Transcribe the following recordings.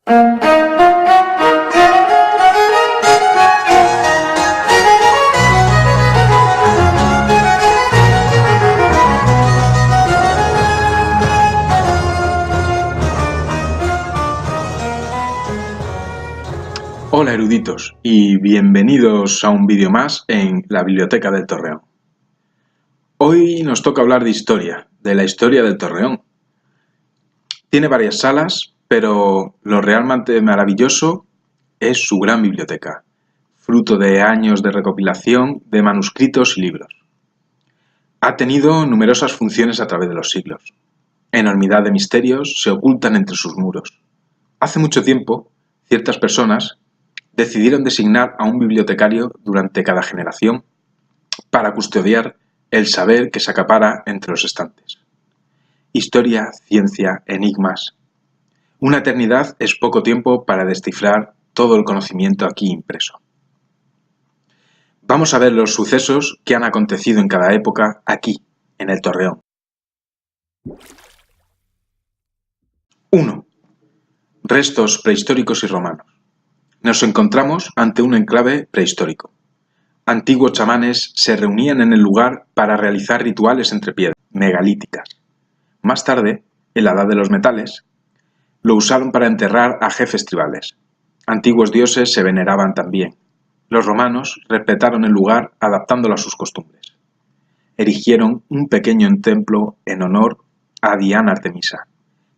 Hola eruditos y bienvenidos a un vídeo más en la Biblioteca del Torreón. Hoy nos toca hablar de historia, de la historia del Torreón. Tiene varias salas, pero lo realmente maravilloso es su gran biblioteca, fruto de años de recopilación de manuscritos y libros. Ha tenido numerosas funciones a través de los siglos. Enormidad de misterios se ocultan entre sus muros. Hace mucho tiempo, ciertas personas decidieron designar a un bibliotecario durante cada generación para custodiar el saber que se acapara entre los estantes. Historia, ciencia, enigmas. Una eternidad es poco tiempo para descifrar todo el conocimiento aquí impreso. Vamos a ver los sucesos que han acontecido en cada época aquí, en el Torreón. 1. Restos prehistóricos y romanos. Nos encontramos ante un enclave prehistórico. Antiguos chamanes se reunían en el lugar para realizar rituales entre piedras megalíticas. Más tarde, en la Edad de los Metales, lo usaron para enterrar a jefes tribales. Antiguos dioses se veneraban también. Los romanos respetaron el lugar adaptándolo a sus costumbres. Erigieron un pequeño templo en honor a Diana Artemisa,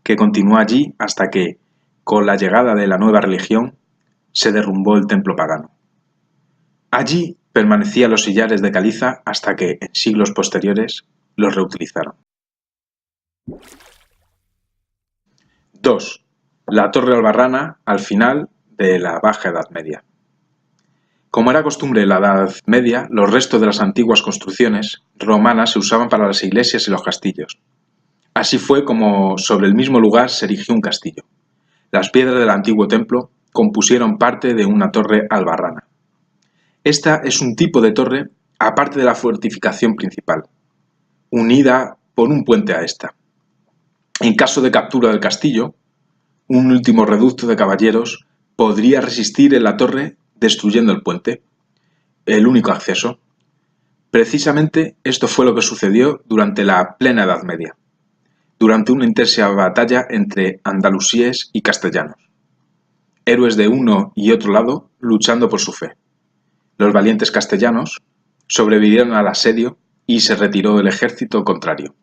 que continuó allí hasta que, con la llegada de la nueva religión, se derrumbó el templo pagano. Allí permanecían los sillares de caliza hasta que, en siglos posteriores, los reutilizaron. 2. La Torre Albarrana al final de la Baja Edad Media. Como era costumbre en la Edad Media, los restos de las antiguas construcciones romanas se usaban para las iglesias y los castillos. Así fue como sobre el mismo lugar se erigió un castillo. Las piedras del antiguo templo compusieron parte de una torre albarrana. Esta es un tipo de torre aparte de la fortificación principal, unida por un puente a esta. En caso de captura del castillo, un último reducto de caballeros podría resistir en la torre destruyendo el puente, el único acceso. Precisamente esto fue lo que sucedió durante la plena Edad Media, durante una intensa batalla entre andalusíes y castellanos. Héroes de uno y otro lado luchando por su fe. Los valientes castellanos sobrevivieron al asedio y se retiró el ejército contrario,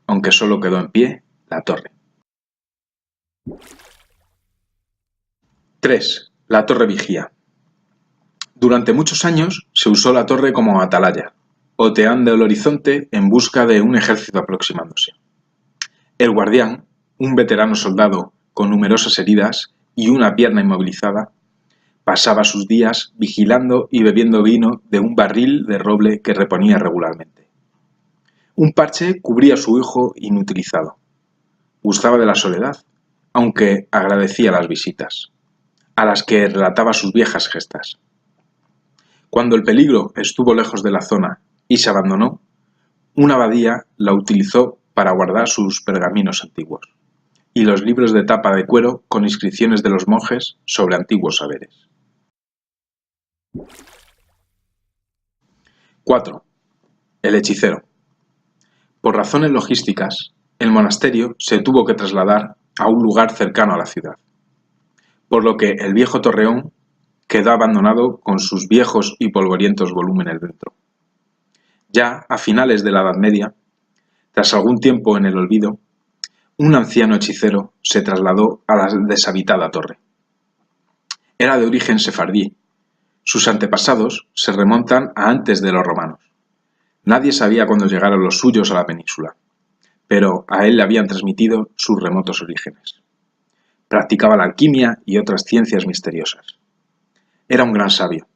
aunque solo quedó en pie la torre. 3. La Torre Vigía. Durante muchos años se usó la torre como atalaya, oteando el horizonte en busca de un ejército aproximándose. El guardián, un veterano soldado con numerosas heridas y una pierna inmovilizada, pasaba sus días vigilando y bebiendo vino de un barril de roble que reponía regularmente. Un parche cubría su ojo inutilizado. Gustaba de la soledad, aunque agradecía las visitas, a las que relataba sus viejas gestas. Cuando el peligro estuvo lejos de la zona y se abandonó, una abadía la utilizó para guardar sus pergaminos antiguos y los libros de tapa de cuero con inscripciones de los monjes sobre antiguos saberes. 4. El hechicero. Por razones logísticas, el monasterio se tuvo que trasladar a un lugar cercano a la ciudad, por lo que el viejo torreón quedó abandonado con sus viejos y polvorientos volúmenes dentro. Ya a finales de la Edad Media, tras algún tiempo en el olvido, un anciano hechicero se trasladó a la deshabitada torre. Era de origen sefardí. Sus antepasados se remontan a antes de los romanos. Nadie sabía cuándo llegaron los suyos a la península, pero a él le habían transmitido sus remotos orígenes. Practicaba la alquimia y otras ciencias misteriosas. Era un gran sabio,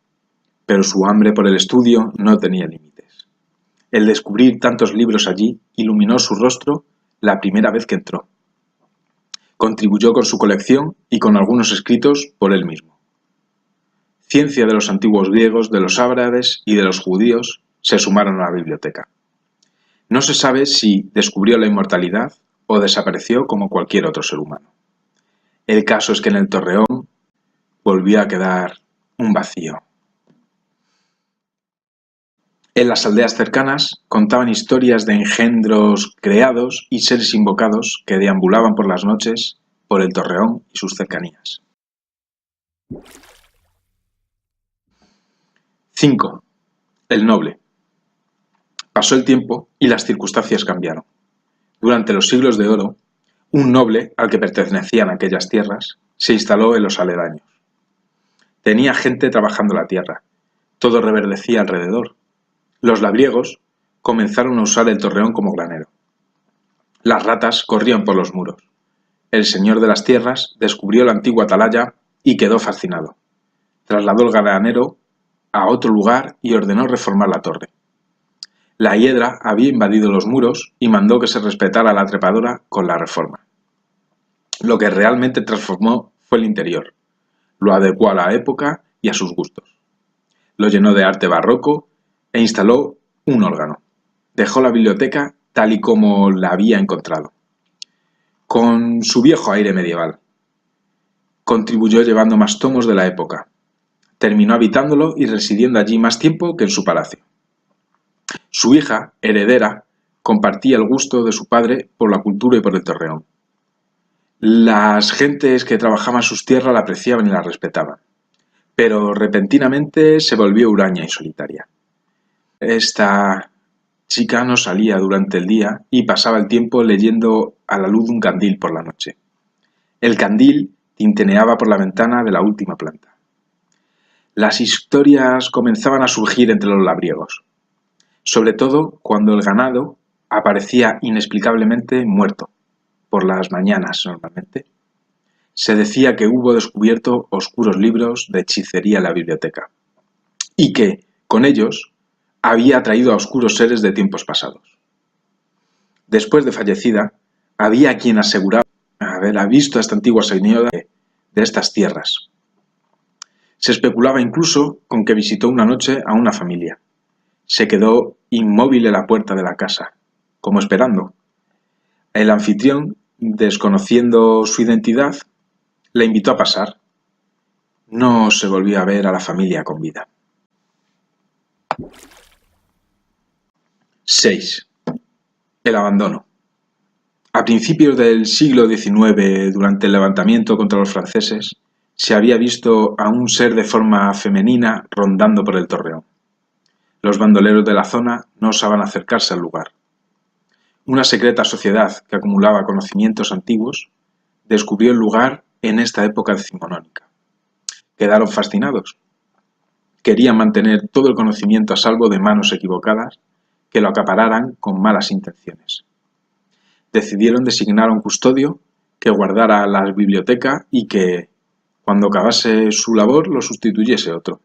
pero su hambre por el estudio no tenía límites. El descubrir tantos libros allí iluminó su rostro la primera vez que entró. Contribuyó con su colección y con algunos escritos por él mismo. Ciencia de los antiguos griegos, de los árabes y de los judíos se sumaron a la biblioteca. No se sabe si descubrió la inmortalidad o desapareció como cualquier otro ser humano. El caso es que en el Torreón volvió a quedar un vacío. En las aldeas cercanas contaban historias de engendros creados y seres invocados que deambulaban por las noches por el Torreón y sus cercanías. 5. El noble. Pasó el tiempo y las circunstancias cambiaron. Durante los siglos de oro, un noble al que pertenecían aquellas tierras se instaló en los aledaños. Tenía gente trabajando la tierra. Todo reverdecía alrededor. Los labriegos comenzaron a usar el Torreón como granero. Las ratas corrían por los muros. El señor de las tierras descubrió la antigua atalaya y quedó fascinado. Trasladó el granero a otro lugar y ordenó reformar la torre. La hiedra había invadido los muros y mandó que se respetara la trepadora con la reforma. Lo que realmente transformó fue el interior. Lo adecuó a la época y a sus gustos. Lo llenó de arte barroco e instaló un órgano. Dejó la biblioteca tal y como la había encontrado, con su viejo aire medieval. Contribuyó llevando más tomos de la época. Terminó habitándolo y residiendo allí más tiempo que en su palacio. Su hija, heredera, compartía el gusto de su padre por la cultura y por el Torreón. Las gentes que trabajaban sus tierras la apreciaban y la respetaban, pero repentinamente se volvió huraña y solitaria. Esta chica no salía durante el día y pasaba el tiempo leyendo a la luz de un candil por la noche. El candil tintineaba por la ventana de la última planta. Las historias comenzaban a surgir entre los labriegos, sobre todo cuando el ganado aparecía inexplicablemente muerto, por las mañanas normalmente. Se decía que hubo descubierto oscuros libros de hechicería en la biblioteca y que, con ellos, había atraído a oscuros seres de tiempos pasados. Después de fallecida, había quien aseguraba haber visto a esta antigua señora de estas tierras. Se especulaba incluso con que visitó una noche a una familia. Se quedó inmóvil en la puerta de la casa, como esperando. El anfitrión, desconociendo su identidad, la invitó a pasar. No se volvió a ver a la familia con vida. 6. El abandono. A principios del siglo XIX, durante el levantamiento contra los franceses, se había visto a un ser de forma femenina rondando por el Torreón. Los bandoleros de la zona no osaban acercarse al lugar. Una secreta sociedad que acumulaba conocimientos antiguos descubrió el lugar en esta época decimonónica. Quedaron fascinados. Querían mantener todo el conocimiento a salvo de manos equivocadas que lo acapararan con malas intenciones. Decidieron designar a un custodio que guardara la biblioteca y que, cuando acabase su labor, lo sustituyese otro.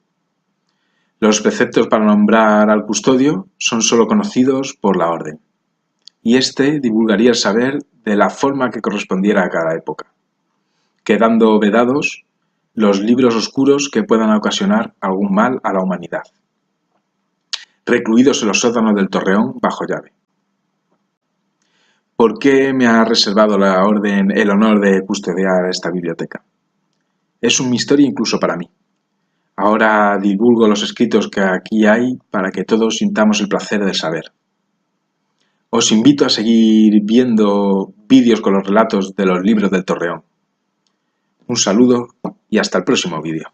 Los preceptos para nombrar al custodio son solo conocidos por la orden, y éste divulgaría el saber de la forma que correspondiera a cada época, quedando vedados los libros oscuros que puedan ocasionar algún mal a la humanidad, recluidos en los sótanos del Torreón bajo llave. ¿Por qué me ha reservado la orden el honor de custodiar esta biblioteca? Es un misterio incluso para mí. Ahora divulgo los escritos que aquí hay para que todos sintamos el placer de saber. Os invito a seguir viendo vídeos con los relatos de los libros del Torreón. Un saludo y hasta el próximo vídeo.